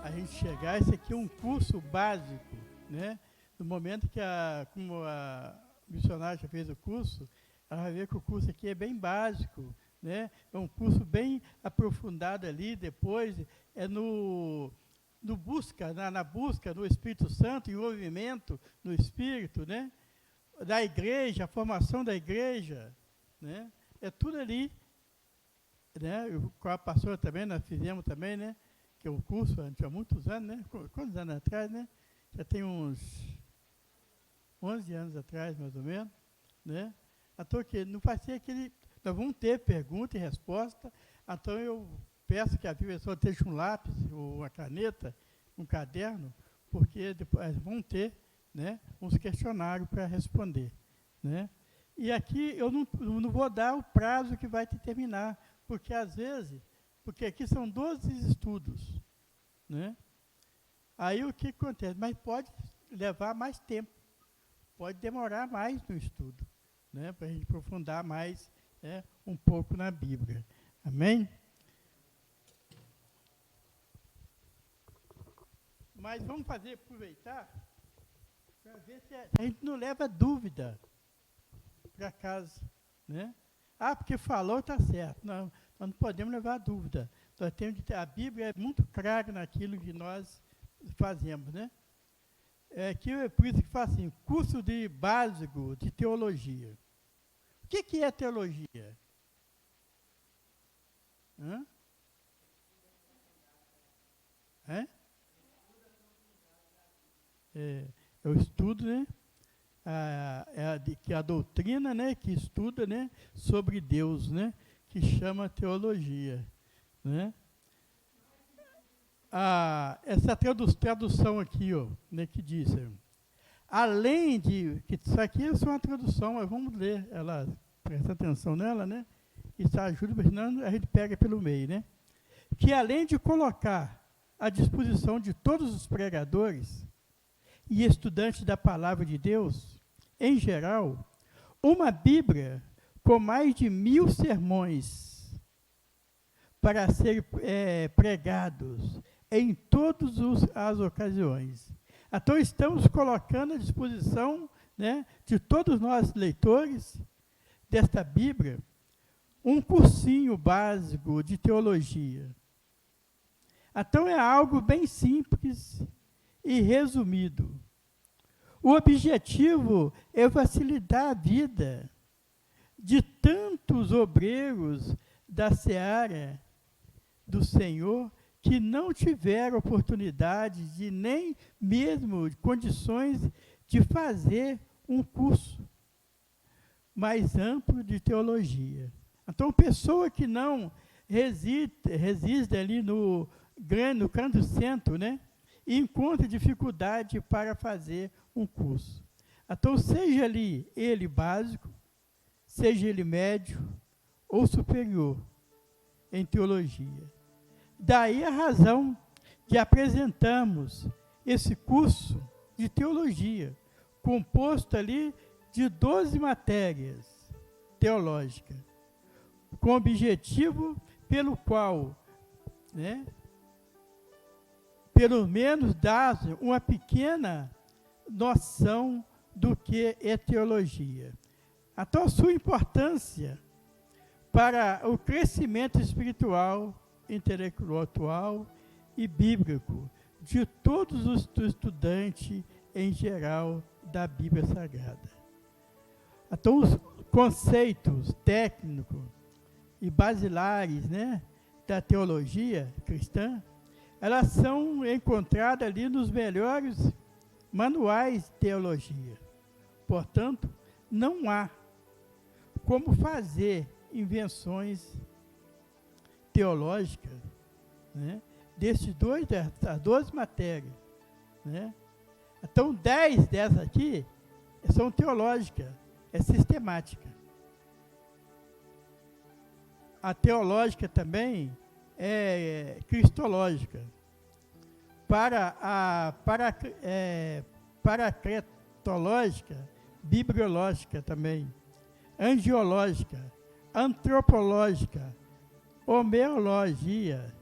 a gente chegar, esse aqui é um curso básico, né? No momento que como a missionária já fez o curso, ela vai ver que o curso aqui é bem básico, né? É um curso bem aprofundado ali, depois é no busca, na busca do Espírito Santo, envolvimento no Espírito, né? Da igreja, a formação da igreja, né? É tudo ali, né? Com a pastora também, nós fizemos também, né? Que é o curso, há muitos anos, né? Quantos anos atrás, né? Já tem uns 11 anos atrás, mais ou menos, né? Então, que não vai ser aquele... Nós vamos ter pergunta e resposta, então eu peço que a pessoa esteja um lápis, ou uma caneta, um caderno, porque depois vão ter, né, uns questionários para responder, né? E aqui eu não vou dar o prazo que vai terminar, porque às vezes, porque aqui são 12 estudos, né? Aí o que acontece? Mas pode levar mais tempo, pode demorar mais no estudo, né, para a gente aprofundar mais, né, um pouco na Bíblia. Amém? Mas vamos aproveitar, para ver se a gente não leva dúvida para casa, né? Ah, porque falou, está certo. Não, nós não podemos levar dúvida. Nós temos a Bíblia é muito clara naquilo que nós fazemos, né? É por isso que faz assim, curso de básico de teologia. O que é teologia? Hã? É o estudo, né? A doutrina, né, que estuda, né, sobre Deus, né, que chama teologia, né? Essa tradução aqui, ó, né, que diz, além de, que isso aqui é só uma tradução, mas vamos ler, ela, presta atenção nela, né? Isso ajuda, porque senão a gente pega pelo meio, né? Que além de colocar à disposição de todos os pregadores e estudantes da palavra de Deus, em geral, uma Bíblia com mais de 1000 sermões para ser pregados em todas as ocasiões. Então, estamos colocando à disposição, né, de todos nós leitores desta Bíblia um cursinho básico de teologia. Então, é algo bem simples e resumido. O objetivo é facilitar a vida de tantos obreiros da seara do Senhor que não tiveram oportunidade de nem mesmo condições de fazer um curso mais amplo de teologia. Então, pessoa que não reside ali no grande centro, né, e encontra dificuldade para fazer um curso. Então, seja ali ele básico, seja ele médio ou superior em teologia. Daí a razão que apresentamos esse curso de teologia, composto ali de 12 matérias teológicas, com objetivo pelo qual, né, pelo menos dar uma pequena noção do que é teologia. Então, a sua importância para o crescimento espiritual, intelectual e bíblico de todos os estudantes em geral da Bíblia Sagrada. Então, os conceitos técnicos e basilares, né, da teologia cristã, elas são encontradas ali nos melhores manuais de teologia. Portanto, não há como fazer invenções teológicas, né, dessas 12 matérias, né? Então, 10 dessas aqui são teológicas, é sistemática. A teológica também é cristológica. Paracretológica, bibliológica também, angiológica, antropológica, homeologia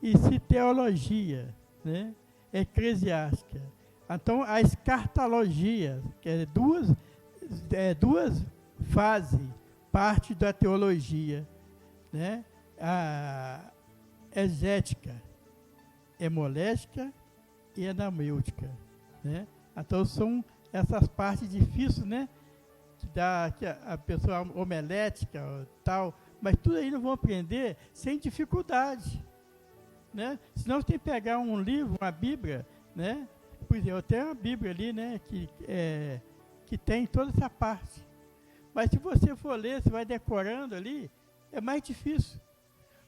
e citeologia, né? Eclesiástica. Então, a escartologia, que é duas fases, parte da teologia, né? A exética, hemoléstica e anamêutica, né? Então, são essas partes difíceis, né? Que a pessoa homilética tal, mas tudo aí nós vamos aprender sem dificuldade, né? Senão você tem que pegar um livro, uma Bíblia, né? Por exemplo, eu tenho uma Bíblia ali, né? Que tem toda essa parte. Mas se você for ler, você vai decorando ali, é mais difícil.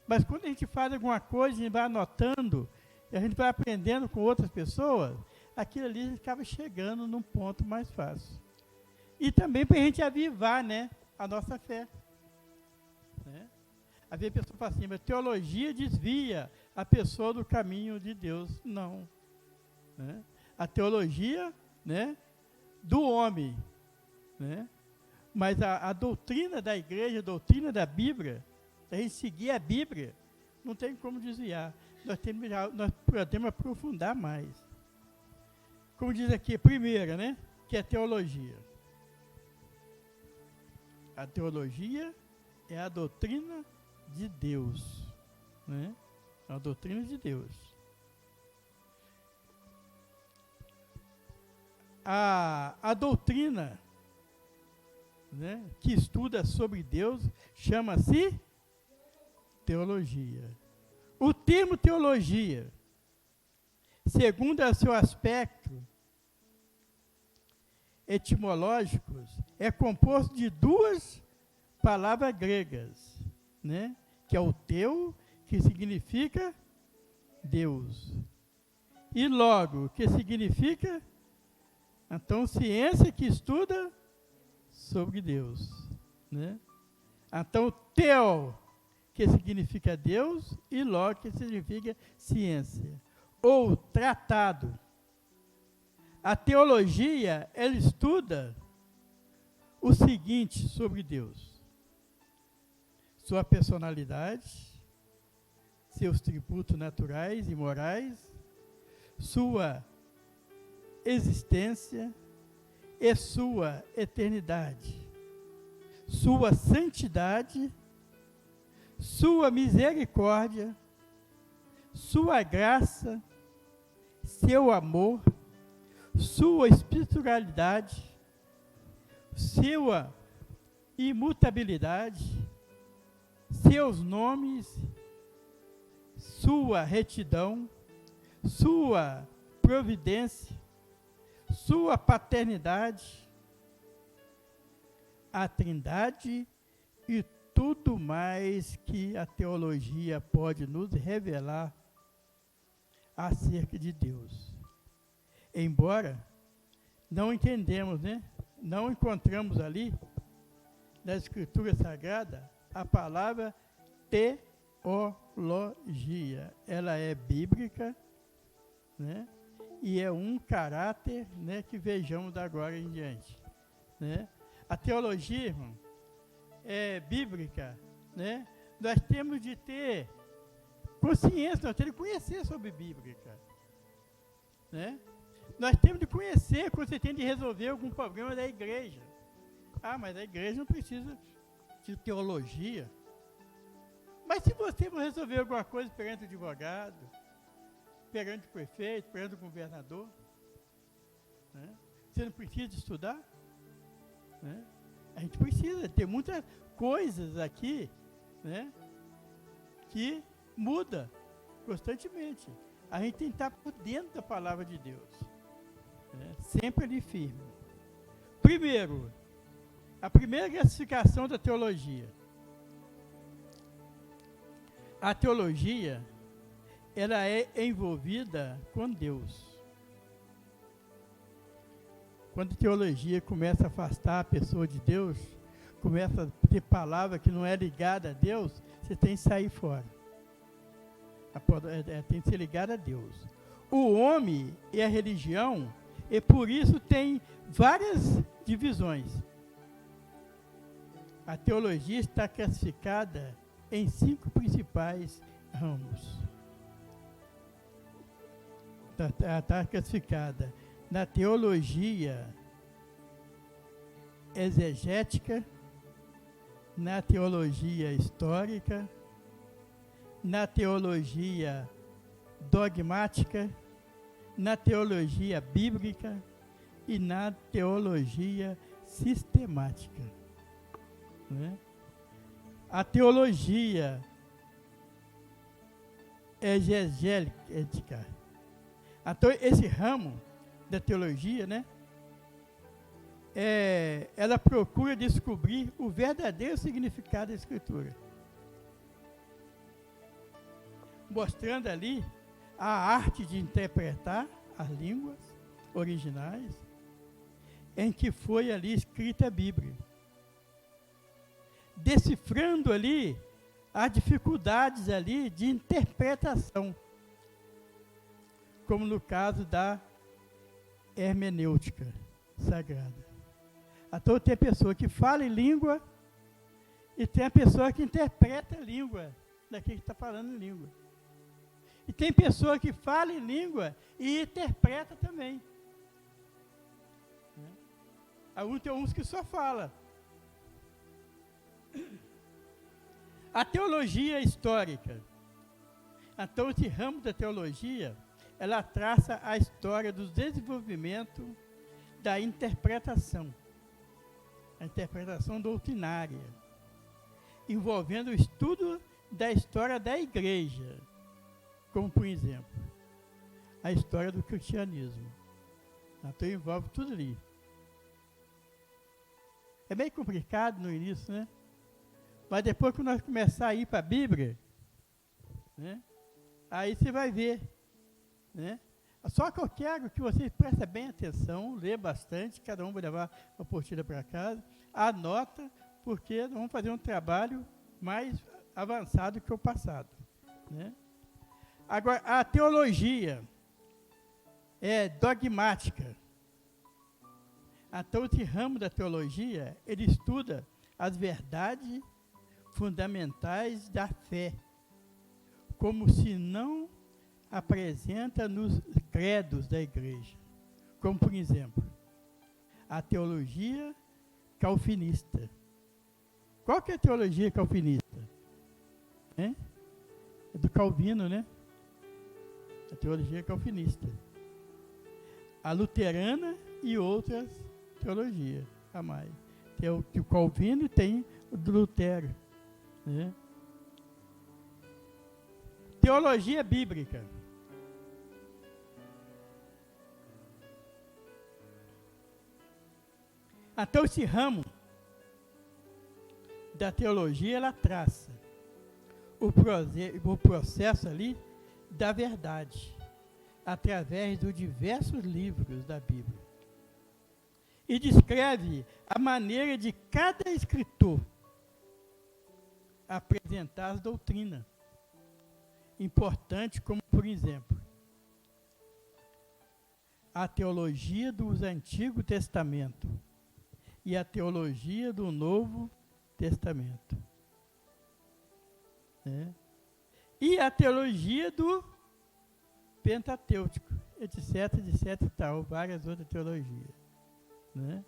Mas quando a gente faz alguma coisa, a gente vai anotando, e a gente vai aprendendo com outras pessoas, aquilo ali acaba chegando num ponto mais fácil. E também para a gente avivar, né, a nossa fé. Né? Às vezes a pessoa fala assim, mas teologia desvia a pessoa do caminho de Deus. Não. Né? A teologia, né, do homem, né? Mas a doutrina da igreja, a doutrina da Bíblia, se a gente seguir a Bíblia, não tem como desviar. Nós podemos aprofundar mais. Como diz aqui, primeira, né? Que é a teologia. A teologia é a doutrina de Deus. Né? É a doutrina de Deus. A doutrina, né, que estuda sobre Deus chama-se teologia. O termo teologia, segundo o seu aspecto etimológicos, é composto de duas palavras gregas, né, que é o teu, que significa Deus, e logo, que significa, então, ciência que estuda sobre Deus, né? Então, teo, que significa Deus, e logo, que significa ciência, ou tratado. A teologia, ela estuda o seguinte sobre Deus: sua personalidade, seus tributos naturais e morais, sua existência e sua eternidade, sua santidade, sua misericórdia, sua graça, seu amor, sua espiritualidade, sua imutabilidade, seus nomes, sua retidão, sua providência, sua paternidade, a Trindade e tudo mais que a teologia pode nos revelar acerca de Deus. Embora não entendemos, né? Não encontramos ali, na Escritura Sagrada, a palavra teologia. Ela é bíblica, né? E é um caráter, né, que vejamos da agora em diante. Né? A teologia, irmão, é bíblica, né? Nós temos de ter consciência, nós temos de conhecer sobre bíblica. Né? Nós temos de conhecer quando você tem de resolver algum problema da igreja. Ah, mas a igreja não precisa de teologia. Mas se você for resolver alguma coisa perante o advogado, perante o prefeito, perante o governador, né? Você não precisa de estudar? Né? A gente precisa ter muitas coisas aqui, né, que muda constantemente. A gente tem que estar por dentro da palavra de Deus, né? Sempre ali firme. Primeiro, a primeira classificação da teologia. A teologia, ela é envolvida com Deus. Quando a teologia começa a afastar a pessoa de Deus, começa a ter palavra que não é ligada a Deus, você tem que sair fora. Tem que ser ligado a Deus. O homem e a religião, e por isso tem várias divisões. A teologia está classificada em 5 principais ramos. Está classificada na teologia exegética, na teologia histórica, na teologia dogmática, na teologia bíblica e na teologia sistemática. Né? A teologia exegética, então esse ramo da teologia, né, ela procura descobrir o verdadeiro significado da Escritura, mostrando ali a arte de interpretar as línguas originais em que foi ali escrita a Bíblia, decifrando ali as dificuldades ali de interpretação, como no caso da hermenêutica sagrada. Então tem a pessoa que fala em língua e tem a pessoa que interpreta a língua daquele que está falando em língua. E tem pessoa que fala em língua e interpreta também. Tem uns que só fala. A teologia histórica. Então, esse ramo da teologia, ela traça a história do desenvolvimento da interpretação. A interpretação doutrinária, envolvendo o estudo da história da igreja, como, por exemplo, a história do cristianismo. Então, envolve tudo ali. É meio complicado no início, né? Mas depois que nós começar a ir para a Bíblia, né, aí você vai ver, né? Só que eu quero que vocês prestem bem atenção, lê bastante, cada um vai levar uma apostila para casa, anota, porque nós vamos fazer um trabalho mais avançado que o passado, né? Agora, a teologia é dogmática. Então, esse ramo da teologia, ele estuda as verdades fundamentais da fé, como se não apresenta nos credos da igreja. Como, por exemplo, a teologia calvinista. Qual que é a teologia calvinista? É do Calvino, né? A teologia calvinista. A luterana e outras teologias a mais. Tem o Calvino e tem o do Lutero. Né? Teologia bíblica. Então, esse ramo da teologia, ela traça o processo ali da verdade, através dos diversos livros da Bíblia. E descreve a maneira de cada escritor apresentar as doutrinas importantes, como, por exemplo, a teologia dos Antigo Testamento e a teologia do Novo Testamento. Né? E a teologia do Pentateuco, etc, etc e tal, várias outras teologias. Né?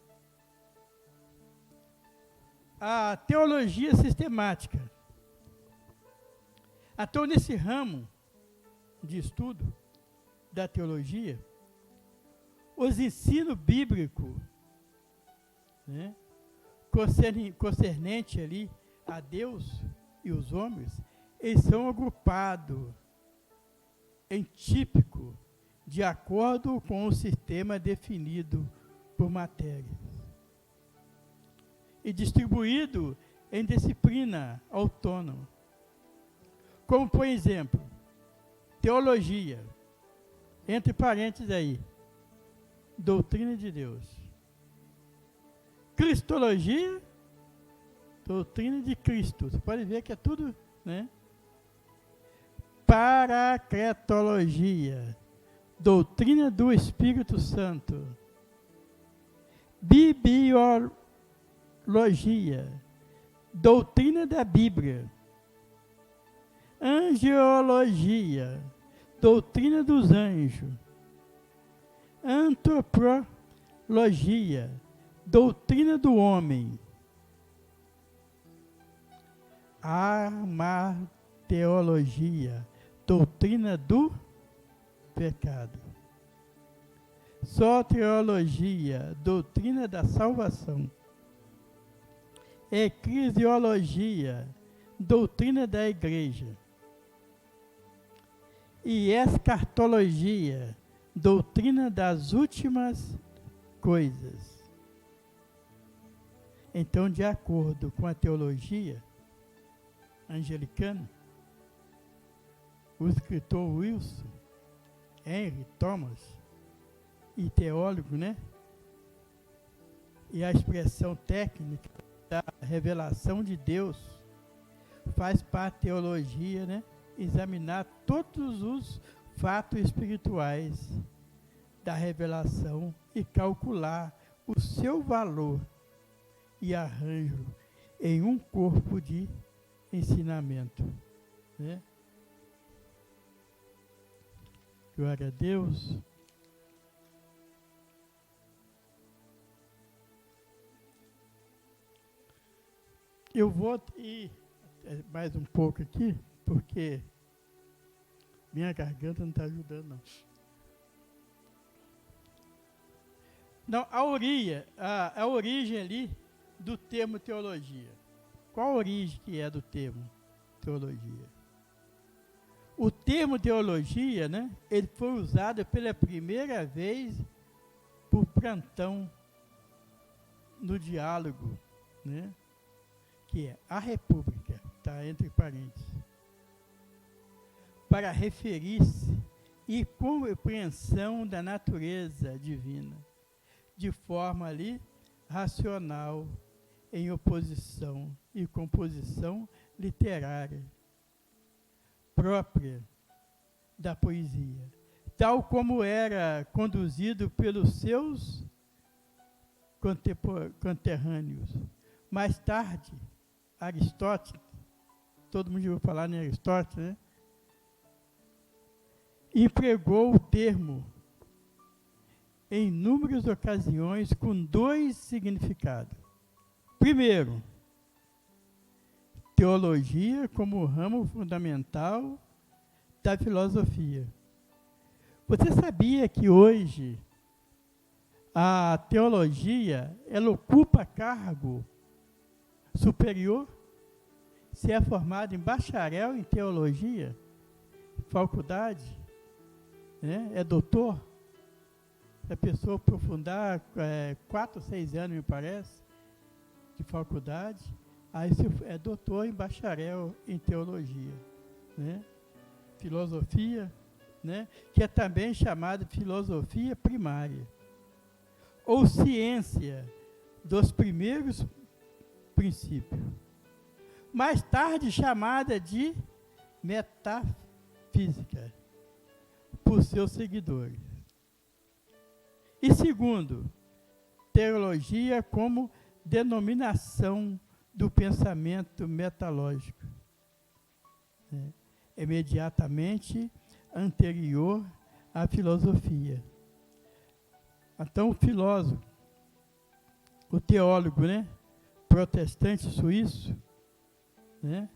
A teologia sistemática. Então, nesse ramo de estudo da teologia, os ensinos bíblicos, né, concernente ali a Deus e os homens, eles são agrupados em típico, de acordo com o sistema definido por matérias, e distribuído em disciplina autônoma, como, por exemplo, teologia, entre parênteses aí, doutrina de Deus, cristologia, doutrina de Cristo. Você pode ver que é tudo, né? Paracletologia, doutrina do Espírito Santo. Bibliologia, doutrina da Bíblia. Angelologia, doutrina dos anjos. antropologia, doutrina do homem, amateologia, doutrina do pecado, soteriologia, doutrina da salvação, eclesiologia, doutrina da igreja, e escatologia, doutrina das últimas coisas. Então, de acordo com a teologia anglicana, o escritor Wilson Henry Thomas, e teólogo, né? E a expressão técnica da revelação de Deus faz parte da teologia, né? Examinar todos os fatos espirituais da revelação e calcular o seu valor e arranjo em um corpo de ensinamento, né? Glória a Deus. Eu vou ir mais um pouco aqui, porque minha garganta não está ajudando, não. Não, a origem ali do termo teologia. Qual a origem que é do termo teologia? O termo teologia, né, ele foi usado pela primeira vez por Platão no diálogo, né, que é a República, está entre parênteses, para referir-se e compreensão da natureza divina, de forma ali racional, em oposição e composição literária própria da poesia, tal como era conduzido pelos seus conterrâneos. Mais tarde, Aristóteles, todo mundo já ouviu falar em Aristóteles, né? Empregou o termo em inúmeras ocasiões com dois significados. Primeiro, teologia como ramo fundamental da filosofia. Você sabia que hoje a teologia, ela ocupa cargo superior? Se é formado em bacharel em teologia, faculdade, né? É doutor. Se a pessoa aprofundar 4 ou 6 anos, me parece, de faculdade, aí se é doutor em bacharel em teologia, né? Filosofia, né? Que é também chamada filosofia primária, ou ciência dos primeiros princípios, mais tarde chamada de metafísica por seus seguidores. E segundo, teologia como denominação do pensamento metalógico, né? Imediatamente anterior à filosofia. Então, o filósofo, o teólogo, né, protestante suíço, né,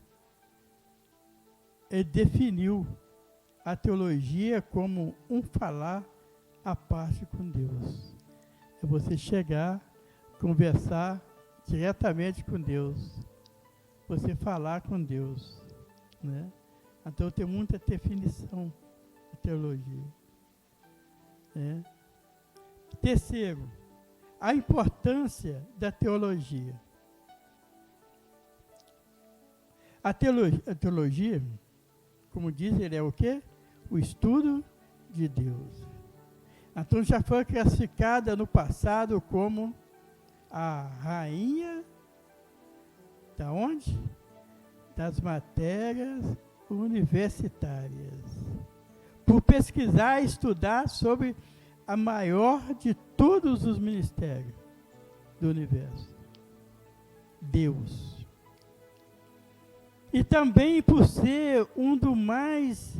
ele definiu a teologia como um falar à parte com Deus. É você chegar, conversar diretamente com Deus, você falar com Deus, né? Então tem muita definição de teologia, né? Terceiro, a importância da teologia. A teologia, como diz, ele é o quê? O estudo de Deus. Então já foi classificada no passado como a rainha da onde? Das matérias universitárias. Por pesquisar e estudar sobre a maior de todos os ministérios do universo, Deus. E também por ser um dos mais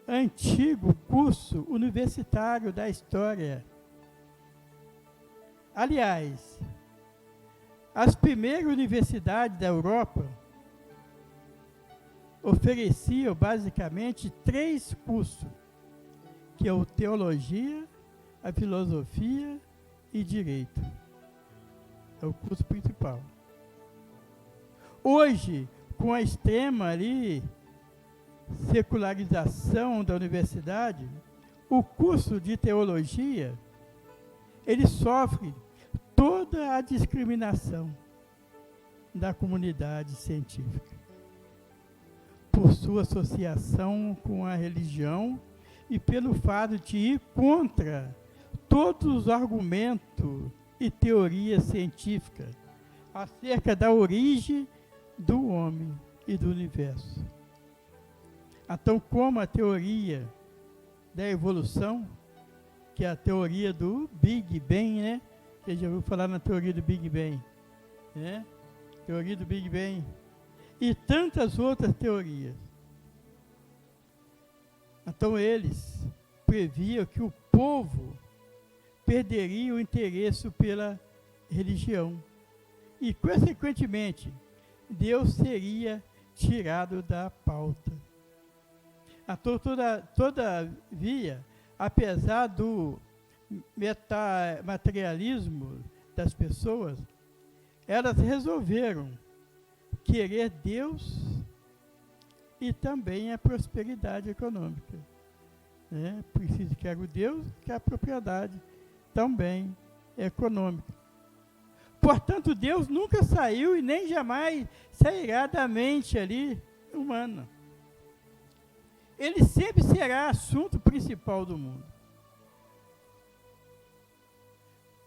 antigo curso universitário da história. Aliás, as primeiras universidades da Europa ofereciam basicamente 3 cursos, que é o teologia, a filosofia e direito. É o curso principal. Hoje, com a extrema ali secularização da universidade, o curso de teologia, ele sofre toda a discriminação da comunidade científica por sua associação com a religião e pelo fato de ir contra todos os argumentos e teorias científicas acerca da origem do homem e do universo. Então, como a teoria da evolução, que é a teoria do Big Bang, né? Você já ouviu falar na teoria do Big Bang, né? Teoria do Big Bang. E tantas outras teorias. Então, eles previam que o povo perderia o interesse pela religião. E, consequentemente, Deus seria tirado da pauta. Então, todavia, apesar do materialismo das pessoas, elas resolveram querer Deus e também a prosperidade econômica. Né? Preciso que o Deus, que a propriedade também econômica. Portanto, Deus nunca saiu e nem jamais sairá da mente ali humana. Ele sempre será assunto principal do mundo.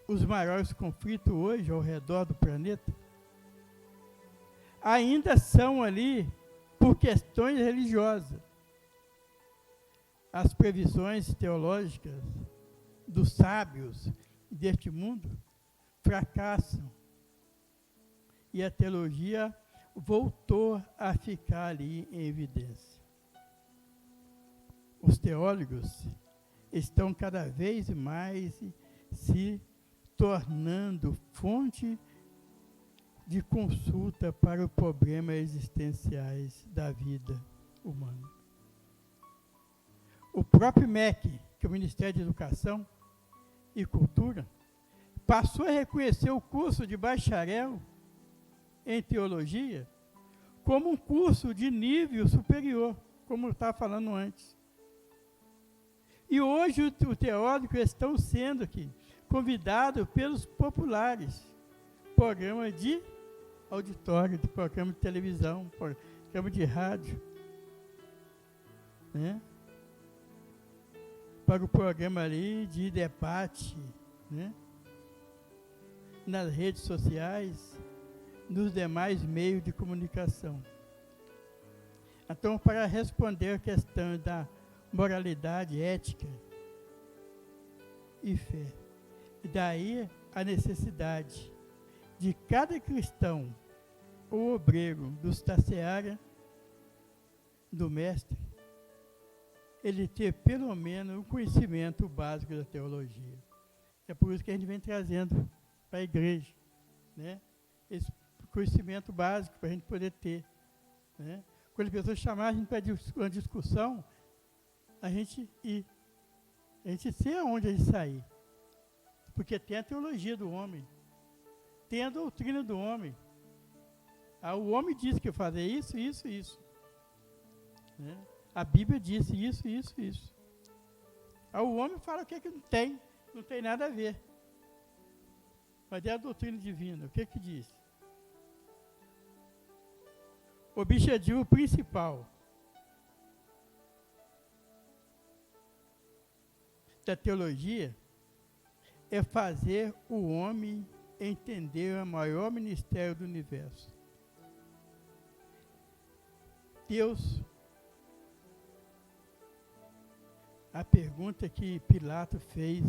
Os maiores conflitos hoje ao redor do planeta ainda são ali por questões religiosas. As previsões teológicas dos sábios deste mundo fracassam. E a teologia voltou a ficar ali em evidência. Os teólogos estão cada vez mais se tornando fonte de consulta para os problemas existenciais da vida humana. O próprio MEC, que é o Ministério de Educação e Cultura, passou a reconhecer o curso de bacharel em teologia como um curso de nível superior, como eu estava falando antes. E hoje os teólogos estão sendo aqui convidados pelos populares, programa de auditório, de programa de televisão, programa de rádio, né? Para o programa ali de debate, né? Nas redes sociais, nos demais meios de comunicação. Então, para responder a questão da moralidade, ética e fé, daí a necessidade de cada cristão ou obreiro da seara do mestre, ele ter pelo menos um conhecimento básico da teologia. É por isso que a gente vem trazendo para a igreja, né? Esse conhecimento básico para a gente poder ter, né? Quando a pessoa chamar a gente para uma discussão, a gente ir, a gente sei aonde a gente sair, porque tem a teologia do homem, tem a doutrina do homem. O homem diz que fazer isso, isso, isso, né? A Bíblia diz isso, isso, isso. O homem fala o que não tem nada a ver. Mas é a doutrina divina, o que diz? O objetivo principal da teologia é fazer o homem entender o maior mistério do universo. Deus, a pergunta que Pilatos fez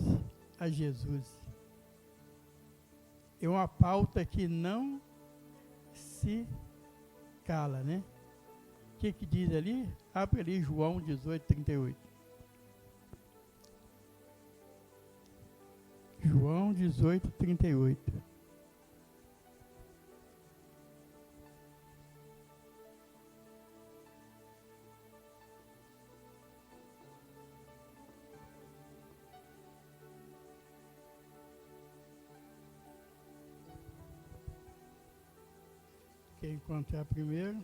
a Jesus é uma pauta que não se cala, né? O que diz ali? Abre ali João 18:38. João 18, 38. Quem encontrar primeiro.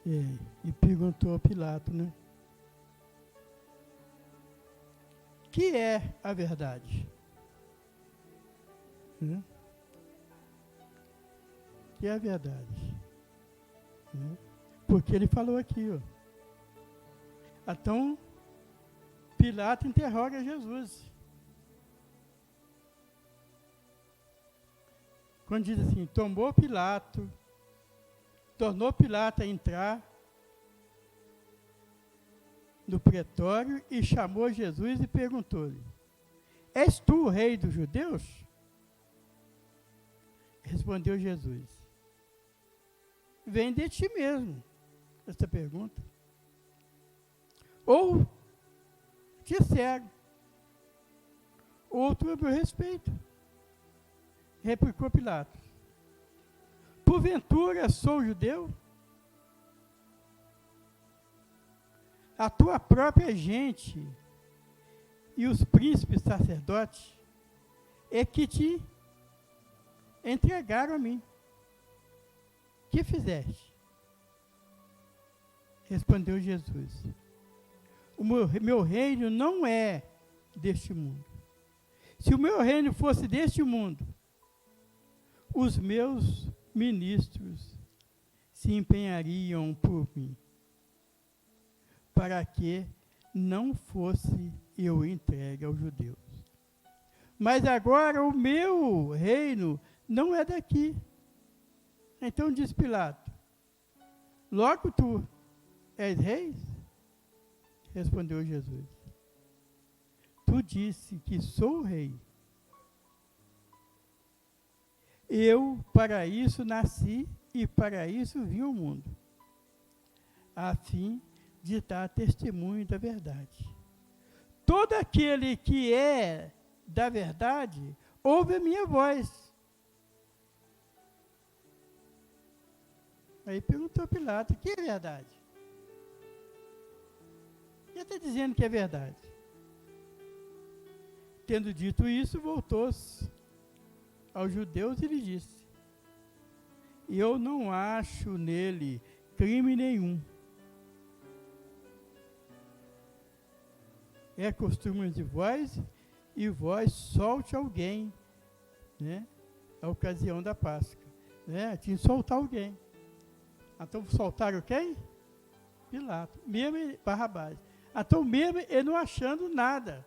E perguntou a Pilato, né? Que é a verdade? Né? Que é a verdade? Né? Porque ele falou aqui, ó. Então, Pilato interroga Jesus. Quando diz assim, tornou Pilato a entrar no pretório e chamou Jesus e perguntou-lhe: És tu o rei dos judeus? Respondeu Jesus: Vem de ti mesmo essa pergunta. Ou disseram, outro a meu respeito. Replicou Pilatos: Porventura sou judeu? A tua própria gente e os príncipes sacerdotes é que te entregaram a mim. Que fizeste? Respondeu Jesus: O meu reino não é deste mundo. Se o meu reino fosse deste mundo, os meus ministros se empenhariam por mim, para que não fosse eu entregue aos judeus. Mas agora o meu reino não é daqui. Então diz Pilato: Logo tu és rei? Respondeu Jesus: Tu disse que sou rei. Eu para isso nasci e para isso vim ao mundo, a fim de dar testemunho da verdade. Todo aquele que é da verdade, ouve a minha voz. Aí perguntou Pilato: que é verdade? Ele está dizendo que é verdade. Tendo dito isso, voltou-se aos judeus e lhe disse: Eu não acho nele crime nenhum. É costume de vós, e vós solte alguém, né? A ocasião da Páscoa, né? Tinha que soltar alguém. Então soltaram quem? Pilato, mesmo Barrabás. Então mesmo ele não achando nada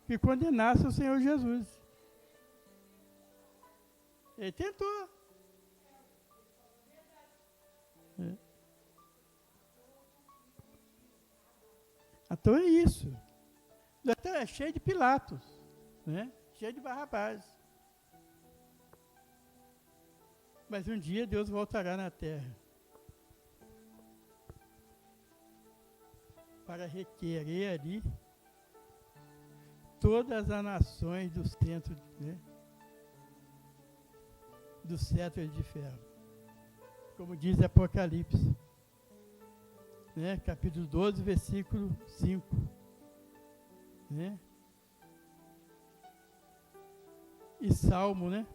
que condenasse o Senhor Jesus. Ele tentou. Então é isso. Então é cheio de Pilatos, né? Cheio de Barrabás. Mas um dia Deus voltará na terra para requerer ali todas as nações do centro, né? Do cetro de ferro, como diz Apocalipse, né? Capítulo 12, versículo 5, né? E Salmo, né?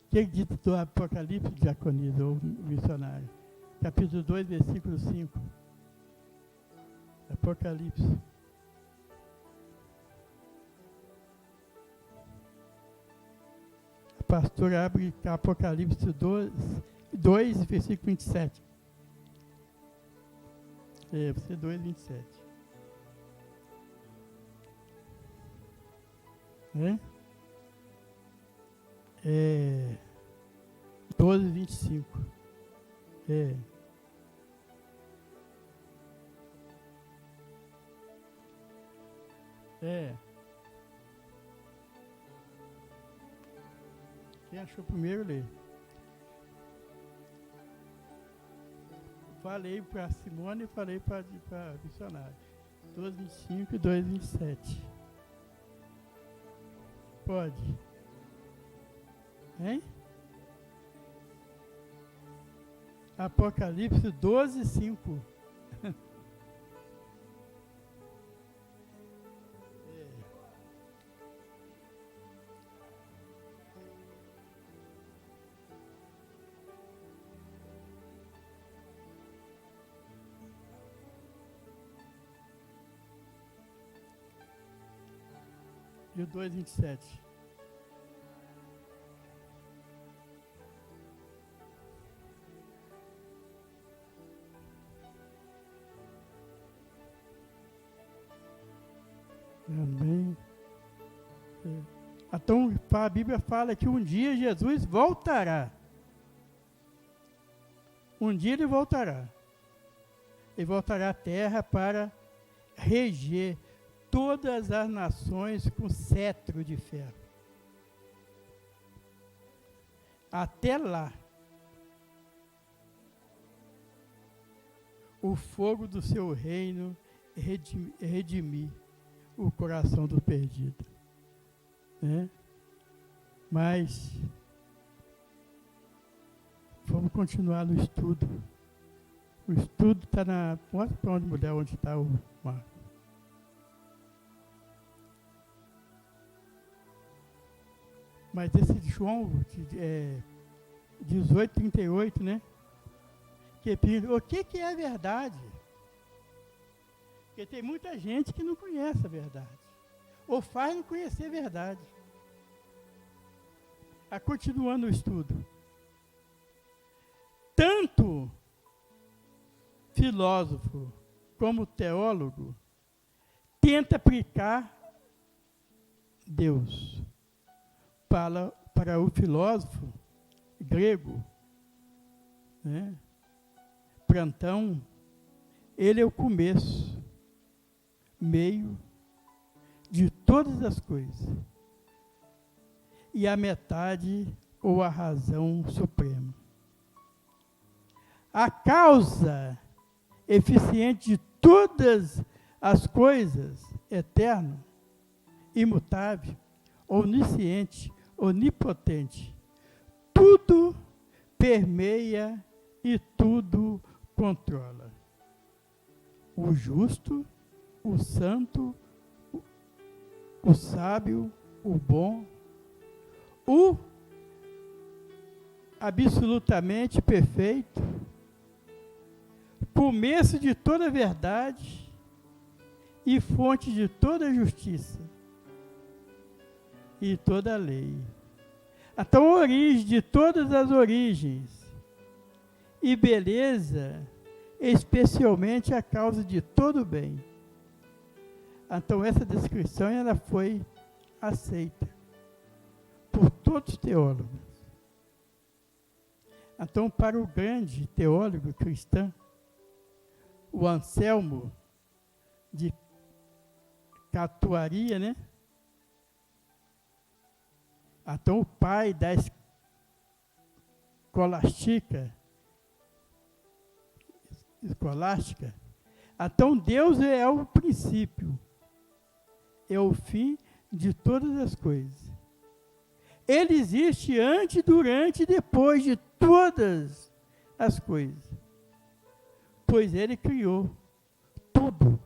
O que diz do Apocalipse, diaconisa ou missionário? Capítulo 2, versículo 5. Apocalipse. A pastora abre Apocalipse 2, versículo 27. Você 2:27. Né? 12:25. É. Quem achou primeiro, lê. Falei para Simone e falei para missionário. 12:25 e 2:27. Pode. Hein? Apocalipse 12:5. E o 2:27. Amém. Então, a Bíblia fala que um dia Jesus voltará. Um dia ele voltará. Ele voltará à terra para reger todas as nações com cetro de ferro. Até lá, o fogo do seu reino redimir o coração do perdido. Né? Mas vamos continuar no estudo. O estudo está na... Mostra para onde, mulher, onde está o Marco. Mas esse João 18:38, né? Que o que é a verdade? Porque tem muita gente que não conhece a verdade. Ou faz não conhecer a verdade. Continuando o estudo. Tanto filósofo como teólogo tenta aplicar Deus. Para o filósofo grego, né? Platão, ele é o começo, meio de todas as coisas e a metade ou a razão suprema. A causa eficiente de todas as coisas, eterno, imutável, onisciente, onipotente, tudo permeia e tudo controla. O justo, o santo, o sábio, o bom, o absolutamente perfeito, começo de toda verdade e fonte de toda justiça e toda a lei. Então, a origem de todas as origens e beleza, especialmente a causa de todo bem. Então, essa descrição ela foi aceita por todos os teólogos. Então, para o grande teólogo cristão, o Anselmo de Catuaria, né? Então, o pai da escolástica, então Deus é o princípio, é o fim de todas as coisas. Ele existe antes, durante e depois de todas as coisas, pois ele criou tudo.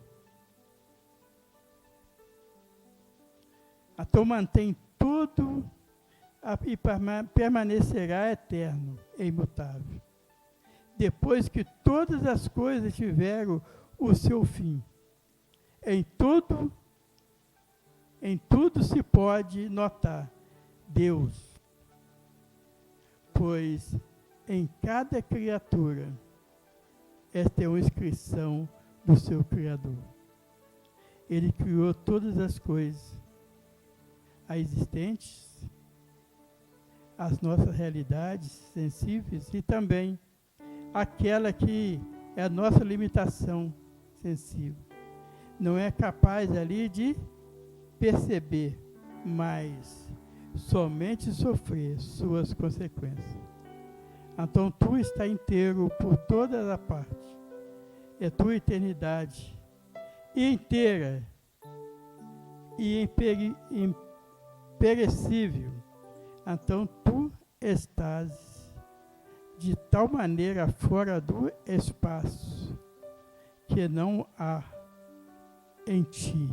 Então mantém tudo e permanecerá eterno e imutável. Depois que todas as coisas tiveram o seu fim, em tudo se pode notar Deus, pois em cada criatura esta é uma inscrição do seu Criador. Ele criou todas as coisas, as existentes, as nossas realidades sensíveis e também aquela que é a nossa limitação sensível. Não é capaz ali de perceber, mas somente sofrer suas consequências. Então tu está inteiro por toda a parte. É tua eternidade inteira e imperecível. Então tu estás de tal maneira fora do espaço que não há em ti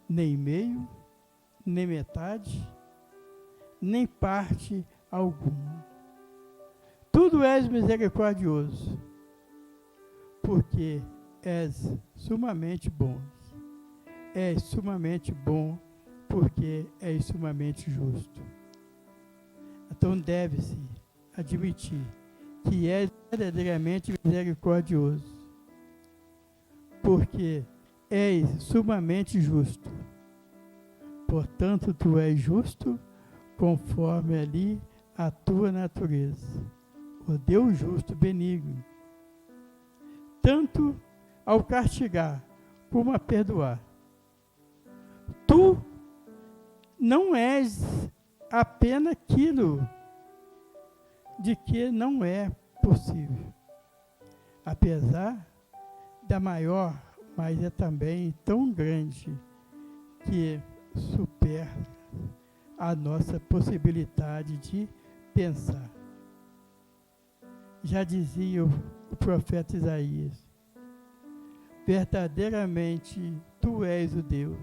nem meio, nem metade, nem parte alguma. Tudo és misericordioso, porque és sumamente bom. És sumamente bom, porque és sumamente justo. Então deve-se admitir que és verdadeiramente misericordioso, porque és sumamente justo. Portanto, tu és justo conforme ali a tua natureza. O Deus justo, benigno, tanto ao castigar como a perdoar. Tu não és apenas aquilo de que não é possível. Apesar da maior, mas é também tão grande que supera a nossa possibilidade de pensar. Já dizia o profeta Isaías: verdadeiramente tu és o Deus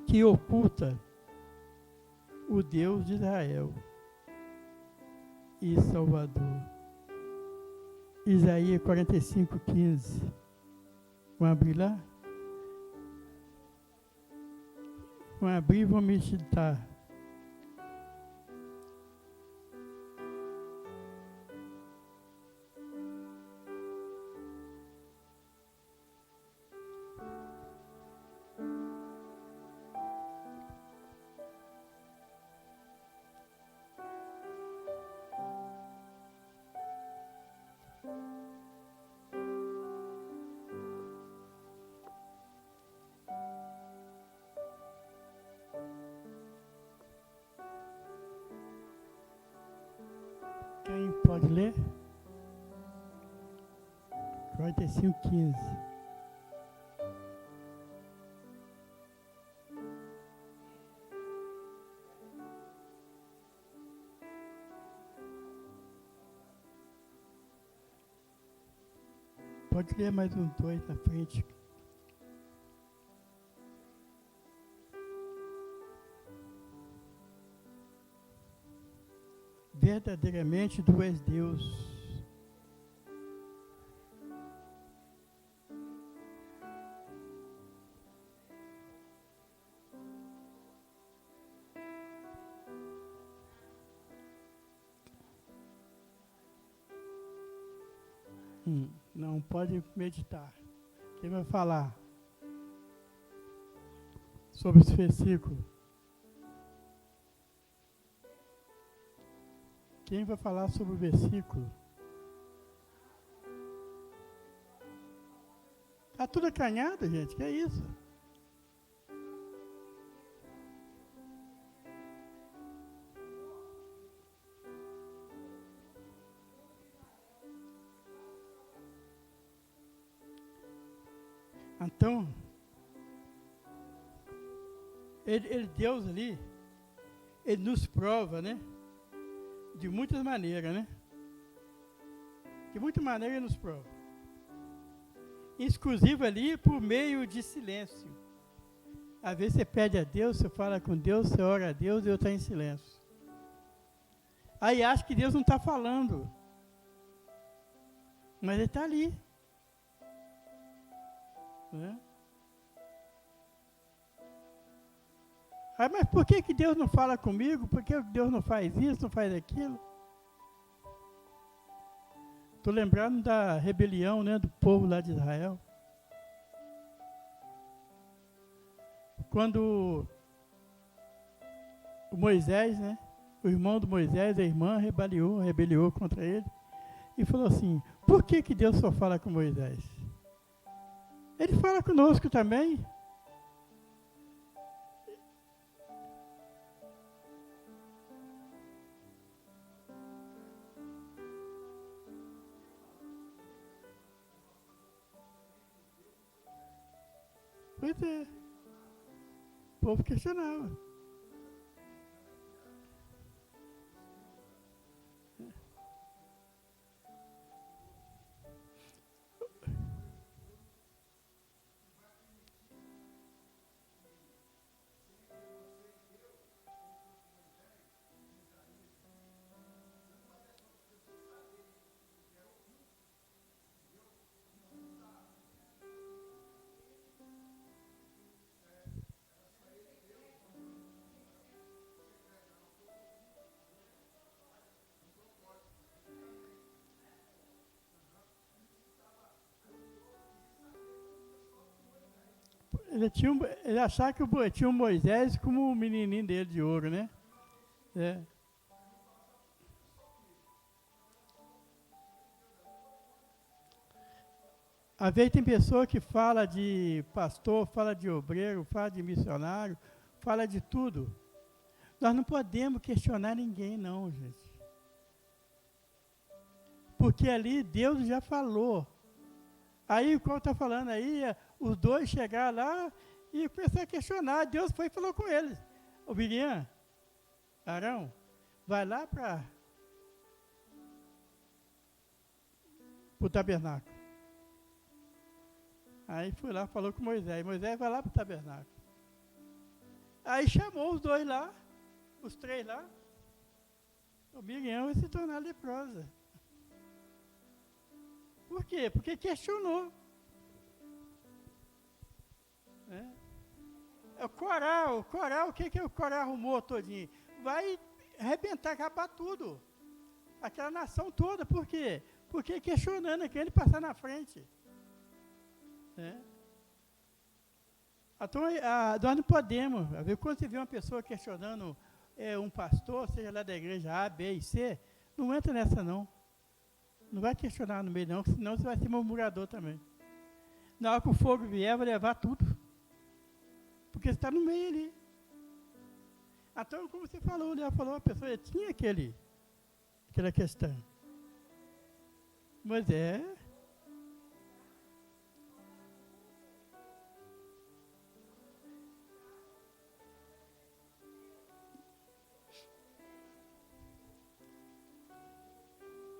que oculta o Deus de Israel e Salvador. Isaías 45:15. Vamos abrir lá? Vamos abrir e vamos meditar. Quem pode ler? 45:15. Pode ler mais um 2 na frente. Verdadeiramente tu és Deus. Não pode meditar. Quem vai falar sobre esse versículo? Quem vai falar sobre o versículo? Tá tudo acanhado, gente. Que é isso? Então, Deus ali, ele nos prova, né? De muitas maneiras, né? De muitas maneiras ele nos prova. Exclusivo ali por meio de silêncio. Às vezes você pede a Deus, você fala com Deus, você ora a Deus e Deus está em silêncio. Aí acha que Deus não está falando. Mas ele está ali. Né? Ah, mas por que Deus não fala comigo? Por que Deus não faz isso, não faz aquilo? Estou lembrando da rebelião, né, do povo lá de Israel. Quando o Moisés, né, o irmão do Moisés, a irmã, rebeliou contra ele e falou assim: por que Deus só fala com Moisés? Ele fala conosco também. Pois é. O povo questionava. Ele achava que tinha o Moisés como o menininho dele de ouro, né? É. Às vezes tem pessoa que fala de pastor, fala de obreiro, fala de missionário, fala de tudo. Nós não podemos questionar ninguém, não, gente. Porque ali Deus já falou. Aí, como está falando aí, os dois chegaram lá e começaram a questionar. Deus foi e falou com eles. Ô, Miriam, Arão, vai lá para o tabernáculo. Aí foi lá, falou com Moisés. Moisés vai lá para o tabernáculo. Aí chamou os dois lá, os três lá. O Miriam vai se tornar leprosa. Por quê? Porque questionou. É o coral, o que o coral arrumou todinho? Vai arrebentar, acabar tudo. Aquela nação toda, por quê? Porque questionando, querendo passar na frente. Então, nós não podemos, quando você vê uma pessoa questionando um pastor, seja lá da igreja A, B e C, não entra nessa não. Não vai questionar no meio não, senão você vai ser murmurador também. Na hora que o fogo vier, vai levar tudo. Porque você está no meio ali. Então, como você falou, né? Falou, a pessoa tinha aquela questão. Mas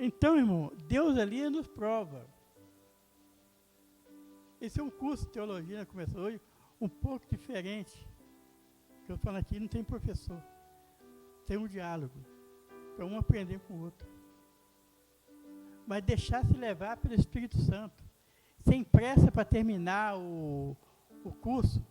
Então, irmão, Deus ali nos prova. Esse é um curso de teologia, né, começou hoje, um pouco diferente. Que eu falo aqui, não tem professor. Tem um diálogo. Para um aprender com o outro. Mas deixar se levar pelo Espírito Santo. Sem pressa para terminar o curso.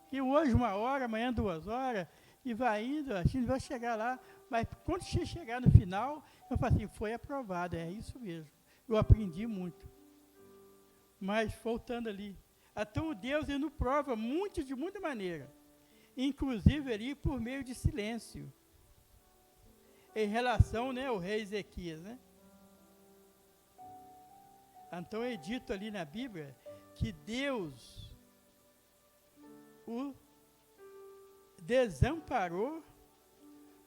Que hoje 1 hora, amanhã 2 horas, e vai indo, a gente vai chegar lá. Mas quando você chegar no final, eu falo assim, foi aprovado, é isso mesmo. Eu aprendi muito. Mas, voltando ali, então Deus ele nos prova de muita maneira. Inclusive ali por meio de silêncio. Em relação, né, ao rei Ezequias, né? Então é dito ali na Bíblia que Deus o desamparou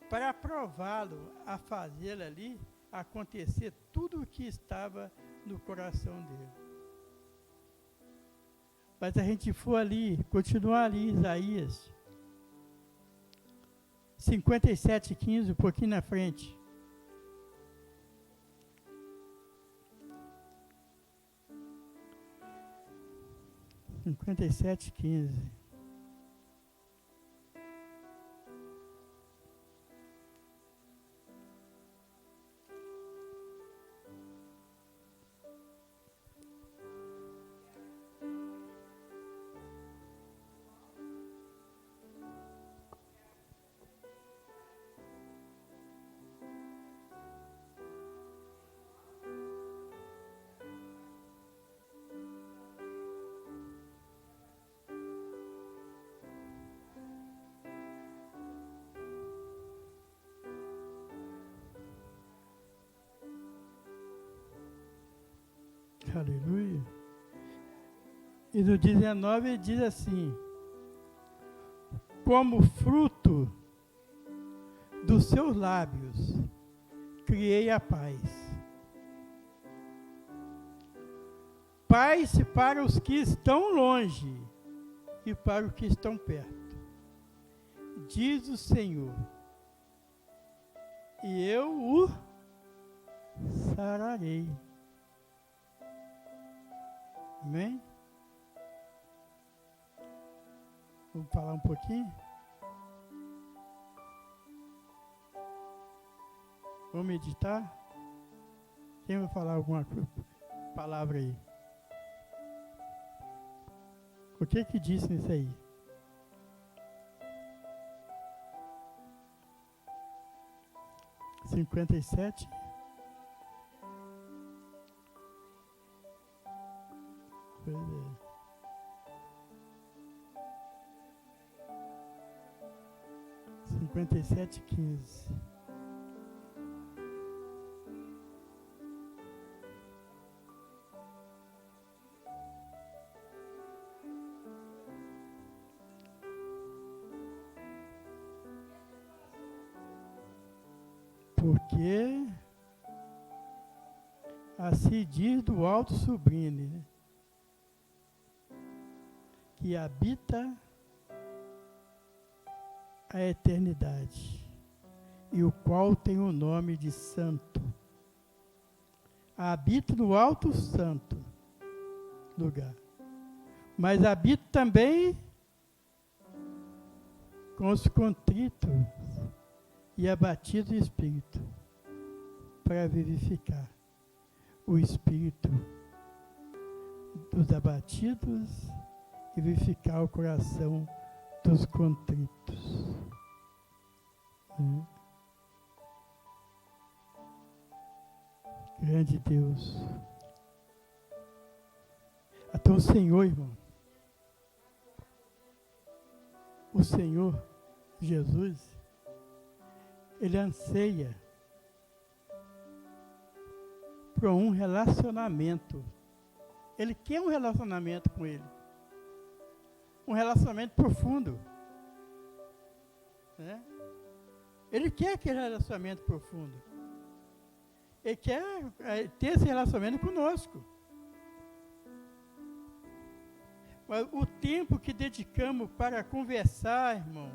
para aprová-lo a fazer ali acontecer tudo o que estava no coração dele. Mas a gente for ali, continuar ali, Isaías 57:15, um pouquinho na frente. Cinquenta e sete, 15. Aleluia. E no 19 ele diz assim: como fruto dos seus lábios, criei a paz. Paz para os que estão longe e para os que estão perto, diz o Senhor, e eu o sararei. Amém? Vamos falar um pouquinho? Vamos meditar? Quem vai falar alguma palavra aí? O que disse nisso aí? Cinquenta e sete. Pois é. Cinquenta e sete, 15. Porque assim diz do alto sublime, né? Que habita a eternidade, e o qual tem o nome de Santo. Habita no alto santo lugar, mas habita também com os contritos e abatidos de espírito, para vivificar o espírito dos abatidos e vivificar o coração dos contritos. Grande Deus. Então o Senhor, irmão, o Senhor Jesus, Ele anseia por um relacionamento. Ele quer um relacionamento com Ele. Um relacionamento profundo. Né? Ele quer aquele relacionamento profundo. Ele quer ter esse relacionamento conosco. Mas o tempo que dedicamos para conversar, irmão,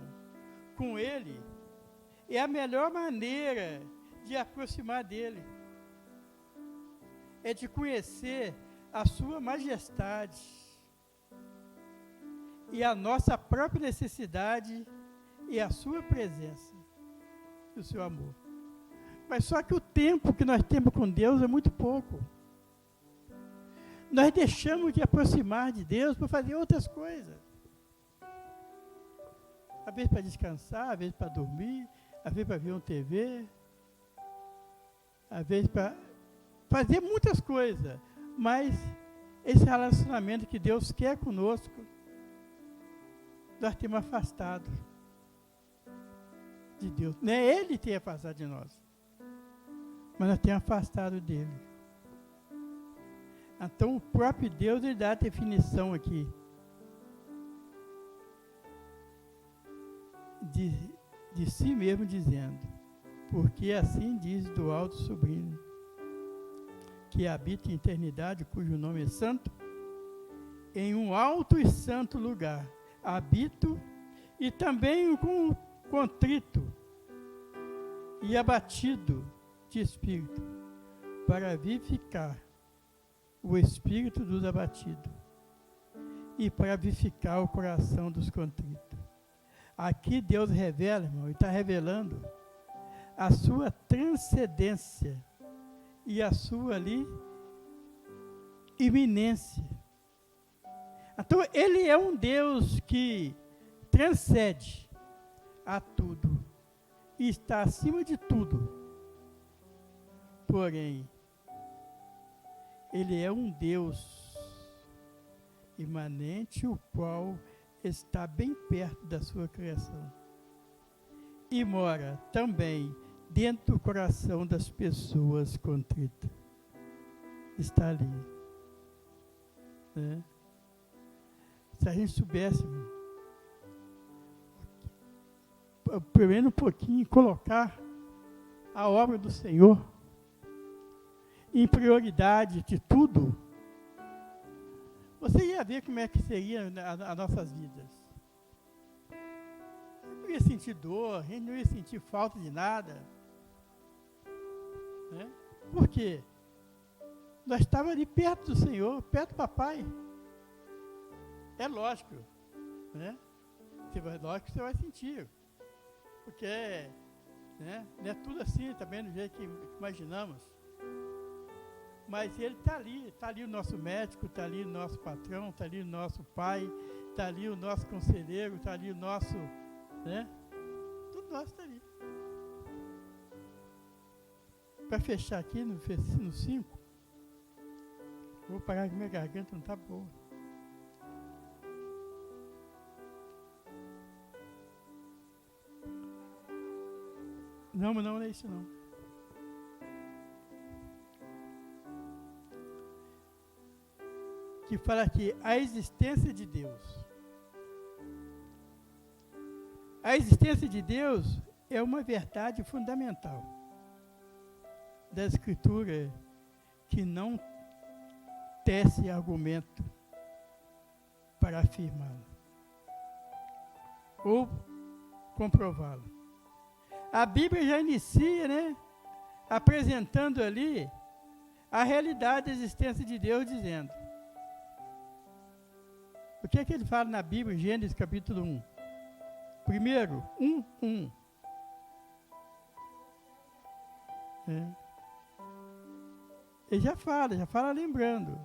com Ele, é a melhor maneira de aproximar dEle. É de conhecer a sua majestade e a nossa própria necessidade e a sua presença e o seu amor. Mas só que o tempo que nós temos com Deus é muito pouco. Nós deixamos de aproximar de Deus para fazer outras coisas. Às vezes para descansar, às vezes para dormir, às vezes para ver uma TV, às vezes para fazer muitas coisas. Mas esse relacionamento que Deus quer conosco, nós temos afastado de Deus. Não é Ele ter afastado de nós, mas nós temos afastado dEle. Então o próprio Deus, Ele dá a definição aqui de si mesmo, dizendo: porque assim diz do alto sublime, que habita em eternidade, cujo nome é santo, em um alto e santo lugar habito, e também com contrito e abatido de espírito, para vivificar o espírito dos abatidos e para vivificar o coração dos contritos. Aqui Deus revela, irmão, e está revelando a sua transcendência e a sua ali iminência. Então Ele é um Deus que transcende a tudo e está acima de tudo. Porém, Ele é um Deus imanente, o qual está bem perto da sua criação e mora também dentro do coração das pessoas contritas. Está ali. né? Se a gente soubesse, pelo menos um pouquinho, colocar a obra do Senhor em prioridade de tudo, você ia ver como é que seria as nossas vidas. A gente não ia sentir dor, a gente não ia sentir falta de nada. Né? Por quê? Nós estávamos ali perto do Senhor, perto do papai. É lógico, né? Lógico que você vai sentir. Porque né, não é tudo assim, também do jeito que imaginamos. Mas ele está ali o nosso médico, está ali o nosso patrão, está ali o nosso pai, está ali o nosso conselheiro, está ali o nosso, né? Tudo nosso está ali. Para fechar aqui no 5, vou parar que minha garganta não está boa. Não é isso não. Que fala aqui, a existência de Deus. A existência de Deus é uma verdade fundamental da Escritura que não tece argumento para afirmá-la ou comprová-la. A Bíblia já inicia, né, apresentando ali a realidade da existência de Deus, dizendo. O que é que ele fala na Bíblia, Gênesis capítulo 1? Primeiro, 1. Ele já fala lembrando.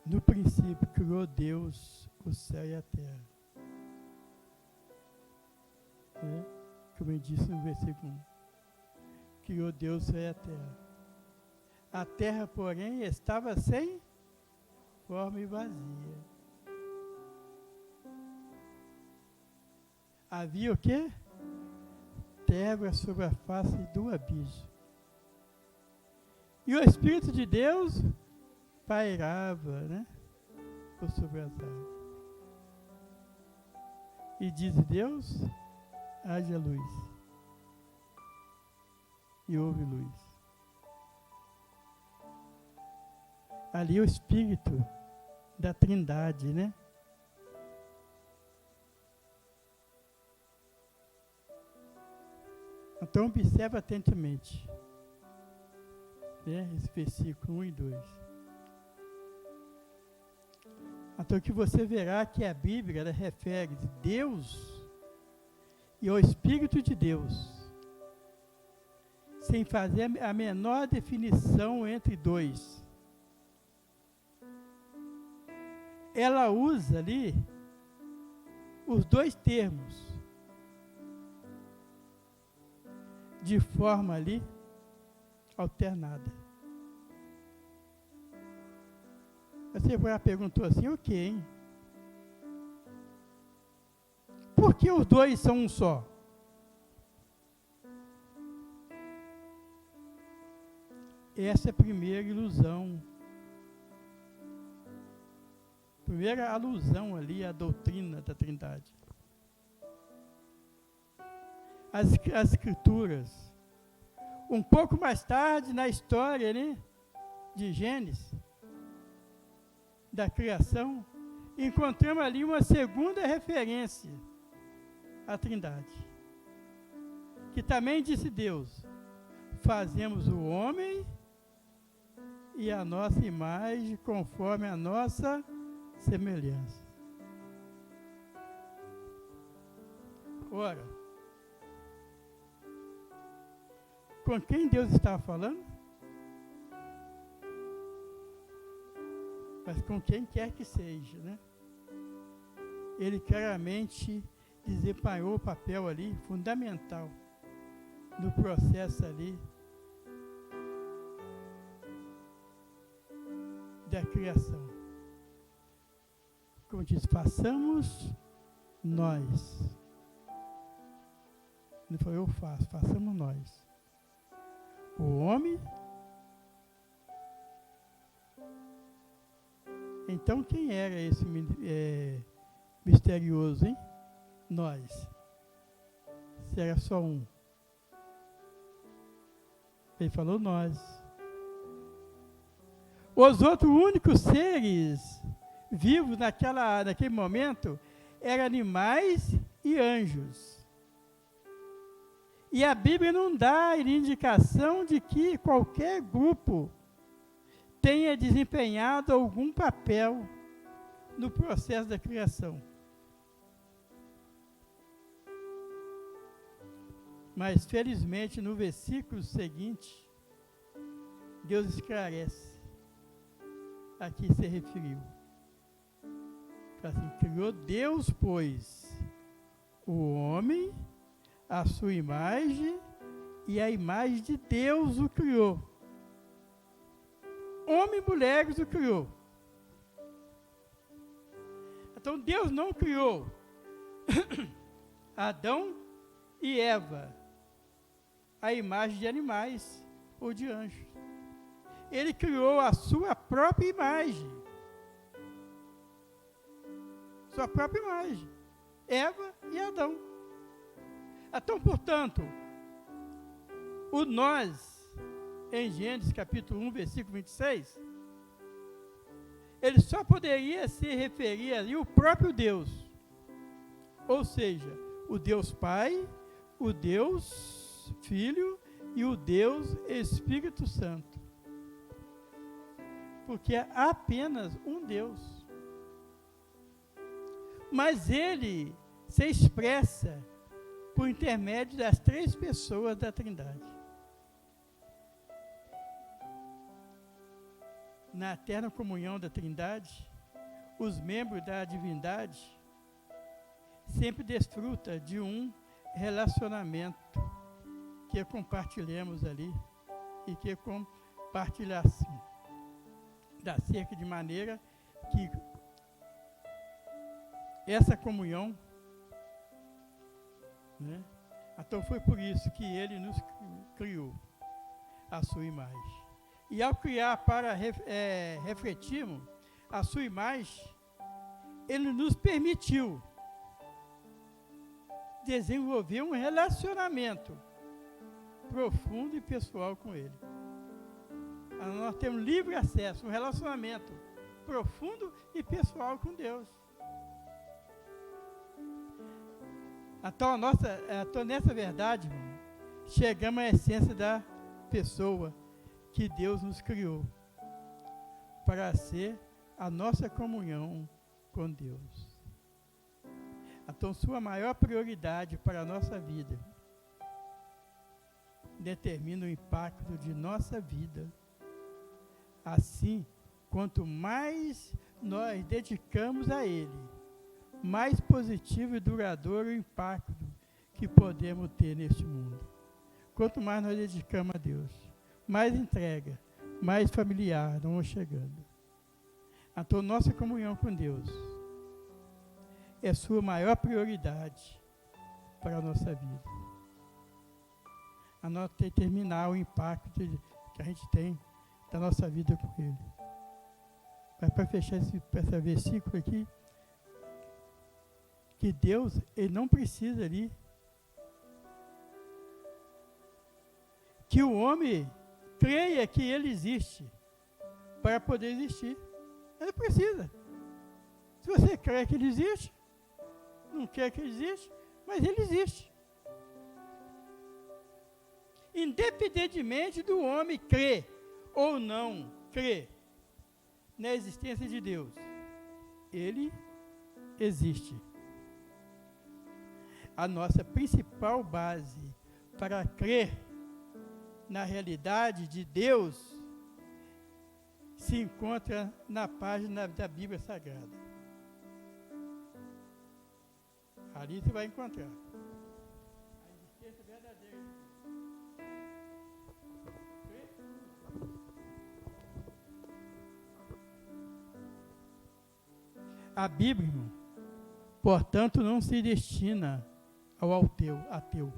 No princípio criou Deus o céu e a terra. Como ele disse no versículo 1. Criou Deus o céu e a terra. A terra, porém, estava sem forma e vazia. Havia o quê? Trevas sobre a face do abismo. E o Espírito de Deus pairava, né, por sobre as águas. E diz Deus, haja luz. E houve luz. Ali é o Espírito da Trindade, né? Então observa atentamente, né, esse versículo 1 e 2. Então que você verá que a Bíblia ela refere a Deus e ao Espírito de Deus, sem fazer a menor definição entre dois. Ela usa ali os dois termos de forma ali alternada. Você já perguntou assim, o quê, hein? Por que os dois são um só? Essa é a primeira ilusão. Primeira alusão ali à doutrina da Trindade. As Escrituras. Um pouco mais tarde, na história, né, de Gênesis, da criação, encontramos ali uma segunda referência à Trindade. Que também disse Deus, fazemos o homem e a nossa imagem conforme a nossa semelhança. Ora, com quem Deus estava falando? Mas com quem quer que seja, né? ele claramente desempenhou o papel ali fundamental no processo ali da criação. Como diz, façamos nós. Não foi eu faço, façamos nós. O homem. Então quem era esse misterioso, hein? Nós. Se era só um. Ele falou nós. Os outros únicos seres vivos naquele momento eram animais e anjos. E a Bíblia não dá indicação de que qualquer grupo tenha desempenhado algum papel no processo da criação. Mas, felizmente, no versículo seguinte, Deus esclarece a que se referiu. Assim, criou Deus, pois, o homem, a sua imagem, e a imagem de Deus o criou. Homem e mulheres o criou. Então Deus não criou Adão e Eva a imagem de animais ou de anjos. Ele criou a sua própria imagem. Sua própria imagem. Eva e Adão. Então, portanto, o nós, em Gênesis capítulo 1, versículo 26, ele só poderia se referir ali ao próprio Deus. Ou seja, o Deus Pai, o Deus Filho e o Deus Espírito Santo. Porque é apenas um Deus. Mas ele se expressa por intermédio das três pessoas da Trindade. Na eterna comunhão da Trindade, os membros da divindade sempre desfrutam de um relacionamento que compartilhamos ali e que compartilhassem da cerca de maneira que essa comunhão, né? Então foi por isso que ele nos criou a sua imagem. E ao criar para refletirmos a sua imagem, ele nos permitiu desenvolver um relacionamento profundo e pessoal com ele. Nós temos livre acesso, um relacionamento profundo e pessoal com Deus. Então, nessa verdade, irmão, chegamos à essência da pessoa que Deus nos criou para ser a nossa comunhão com Deus. Então, sua maior prioridade para a nossa vida determina o impacto de nossa vida. Assim, quanto mais nós dedicamos a Ele, mais positivo e duradouro o impacto que podemos ter neste mundo. Quanto mais nós dedicamos a Deus, mais entrega, mais familiar nós vamos chegando. Então, nossa comunhão com Deus é sua maior prioridade para a nossa vida. A nós determinar o impacto que a gente tem da nossa vida com Ele. Mas para fechar esse versículo aqui, que Deus, Ele não precisa ali que o homem creia que Ele existe para poder existir. Ele precisa. Se você crê que Ele existe, não quer que Ele existe, mas Ele existe. Independentemente do homem crer ou não crer na existência de Deus, Ele existe. A nossa principal base para crer na realidade de Deus se encontra na página da Bíblia Sagrada. Ali você vai encontrar. A existência verdadeira. A Bíblia, irmão, portanto, não se destina ao ateu,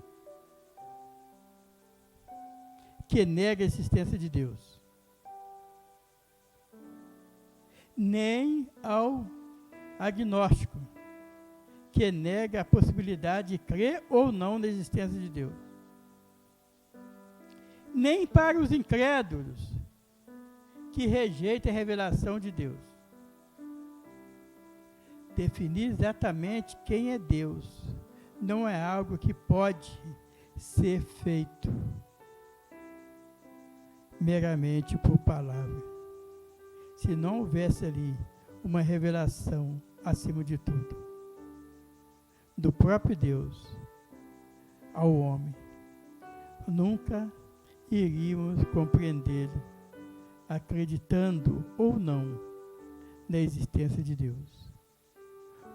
que nega a existência de Deus, nem ao agnóstico, que nega a possibilidade de crer ou não na existência de Deus, nem para os incrédulos, que rejeitam a revelação de Deus. Definir exatamente quem é Deus não é algo que pode ser feito meramente por palavra. Se não houvesse ali uma revelação acima de tudo, do próprio Deus ao homem, nunca iríamos compreender, acreditando ou não na existência de Deus.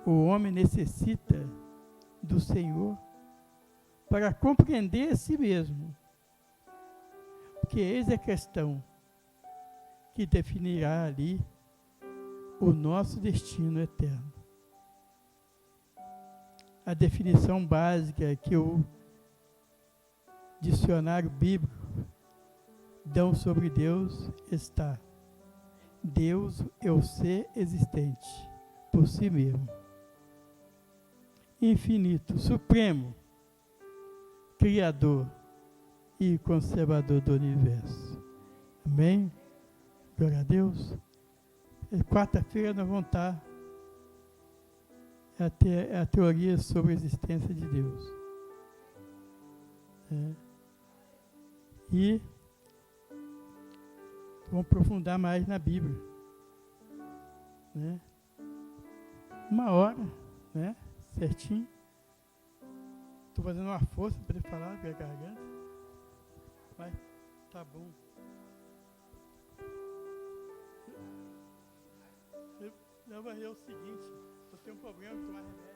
O homem necessita do Senhor para compreender a si mesmo, porque eis a questão que definirá ali o nosso destino eterno. A definição básica que o dicionário bíblico dão sobre Deus está: Deus é o ser existente por si mesmo, infinito, supremo, criador e conservador do universo. Amém? Glória a Deus. Quarta-feira nós vamos estar a teoria sobre a existência de Deus. E vamos aprofundar mais na Bíblia. Uma hora, certinho. Estou fazendo uma força para ele falar com a garganta. Mas tá bom. Eu vou ver o seguinte, eu tenho um problema de tomar remédio.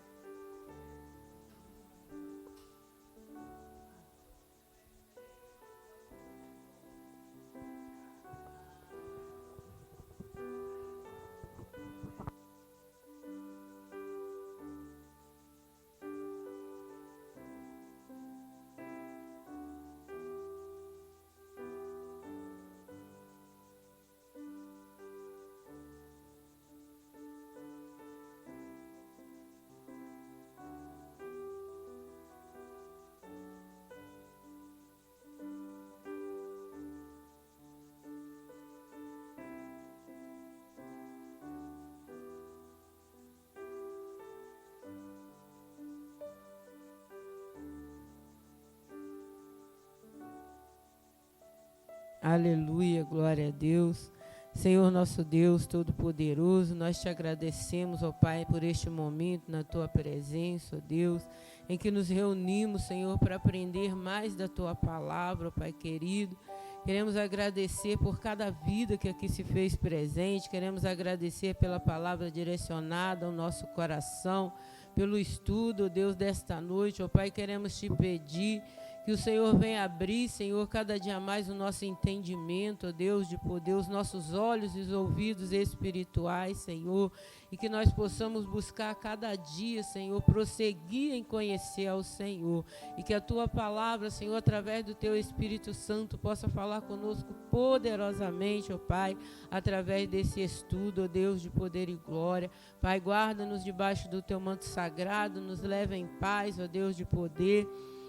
Aleluia, glória a Deus. Senhor nosso Deus Todo-Poderoso, nós te agradecemos, ó Pai, por este momento na Tua presença, ó Deus, em que nos reunimos, Senhor, para aprender mais da Tua palavra, ó Pai querido. Queremos agradecer por cada vida que aqui se fez presente, queremos agradecer pela palavra direcionada ao nosso coração, pelo estudo, ó Deus, desta noite, ó Pai, queremos te pedir que o Senhor venha abrir, Senhor, cada dia mais o nosso entendimento, ó Deus, de poder, os nossos olhos e os ouvidos espirituais, Senhor, e que nós possamos buscar cada dia, Senhor, prosseguir em conhecer ao Senhor, e que a Tua palavra, Senhor, através do Teu Espírito Santo, possa falar conosco poderosamente, ó Pai, através desse estudo, ó Deus, de poder e glória. Pai, guarda-nos debaixo do Teu manto sagrado, nos leva em paz, ó Deus, de poder.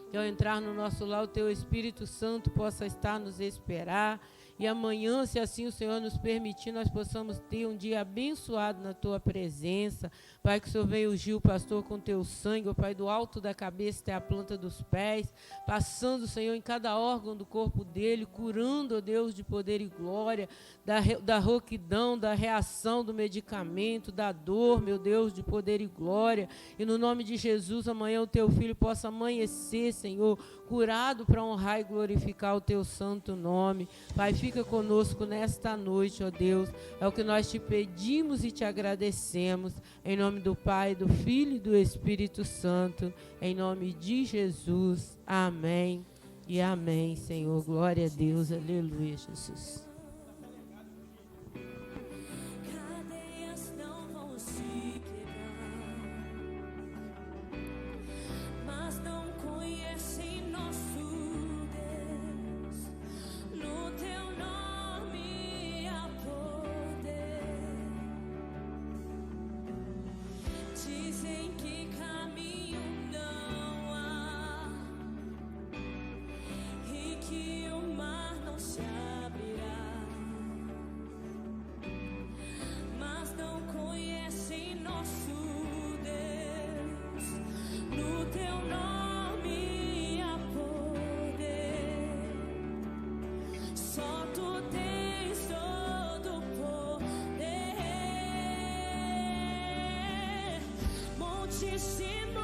Que ao entrar no nosso lar, o Teu Espírito Santo possa estar nos esperar. E amanhã, se assim o Senhor nos permitir, nós possamos ter um dia abençoado na Tua presença. Pai, que o Senhor venha ungir o pastor com Teu sangue, ó Pai, do alto da cabeça até a planta dos pés, passando, Senhor, em cada órgão do corpo dele, curando, ó Deus, de poder e glória, da rouquidão, da reação do medicamento, da dor, meu Deus, de poder e glória. E no nome de Jesus, amanhã o Teu filho possa amanhecer, Senhor, curado para honrar e glorificar o Teu santo nome. Pai, fica conosco nesta noite, ó Deus. É o que nós te pedimos e te agradecemos. Em nome do Pai, do Filho e do Espírito Santo. Em nome de Jesus. Amém e amém, Senhor. Glória a Deus. Aleluia, Jesus. Monte